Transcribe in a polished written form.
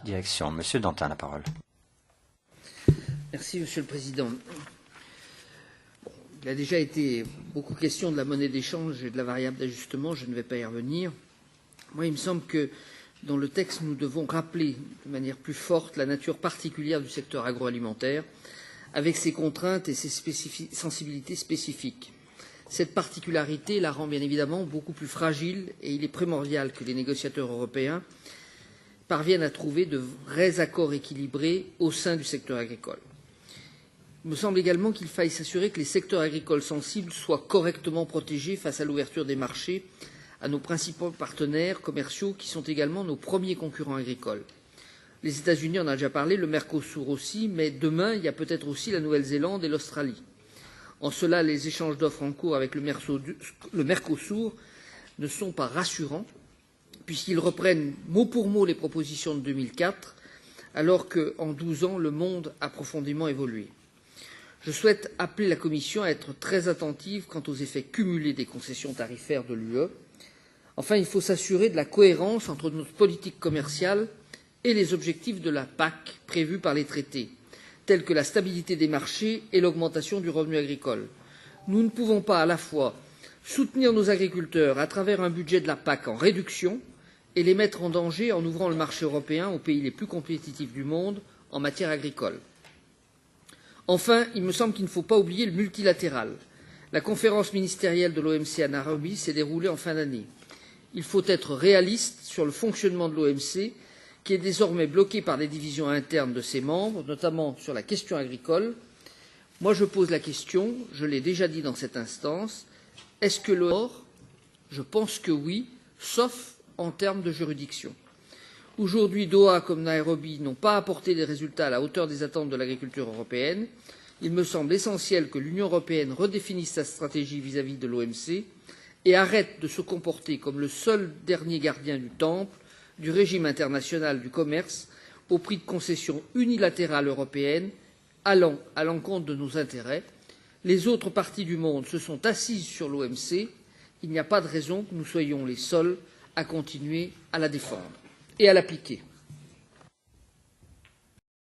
direction. Monsieur Dantin, la parole. Merci, Monsieur le Président. Il a déjà été beaucoup question de la monnaie d'échange et de la variable d'ajustement. Je ne vais pas y revenir. Moi, il me semble que dans le texte, nous devons rappeler de manière plus forte la nature particulière du secteur agroalimentaire, avec ses contraintes et ses sensibilités spécifiques. Cette particularité la rend bien évidemment beaucoup plus fragile et il est primordial que les négociateurs européens parviennent à trouver de vrais accords équilibrés au sein du secteur agricole. Il me semble également qu'il faille s'assurer que les secteurs agricoles sensibles soient correctement protégés face à l'ouverture des marchés à nos principaux partenaires commerciaux qui sont également nos premiers concurrents agricoles. Les États-Unis, on a déjà parlé, le Mercosur aussi, mais demain, il y a peut-être aussi la Nouvelle-Zélande et l'Australie. En cela, les échanges d'offres en cours avec le Mercosur ne sont pas rassurants, puisqu'ils reprennent mot pour mot les propositions de 2004, alors qu'en 12 ans, le monde a profondément évolué. Je souhaite appeler la Commission à être très attentive quant aux effets cumulés des concessions tarifaires de l'UE. Enfin, il faut s'assurer de la cohérence entre notre politique commerciale et les objectifs de la PAC prévus par les traités, tels que la stabilité des marchés et l'augmentation du revenu agricole. Nous ne pouvons pas à la fois soutenir nos agriculteurs à travers un budget de la PAC en réduction et les mettre en danger en ouvrant le marché européen aux pays les plus compétitifs du monde en matière agricole. Enfin, il me semble qu'il ne faut pas oublier le multilatéral. La conférence ministérielle de l'OMC à Nairobi s'est déroulée en fin d'année. Il faut être réaliste sur le fonctionnement de l'OMC, qui est désormais bloqué par des divisions internes de ses membres, notamment sur la question agricole. Moi, je pose la question, je l'ai déjà dit dans cette instance, est-ce que l'OMC, je pense que oui, sauf en termes de juridiction. Aujourd'hui, Doha comme Nairobi n'ont pas apporté des résultats à la hauteur des attentes de l'agriculture européenne. Il me semble essentiel que l'Union européenne redéfinisse sa stratégie vis-à-vis de l'OMC et arrête de se comporter comme le seul dernier gardien du temple du régime international du commerce au prix de concessions unilatérales européennes allant à l'encontre de nos intérêts. Les autres parties du monde se sont assises sur l'OMC. Il n'y a pas de raison que nous soyons les seuls à continuer à la défendre et à l'appliquer.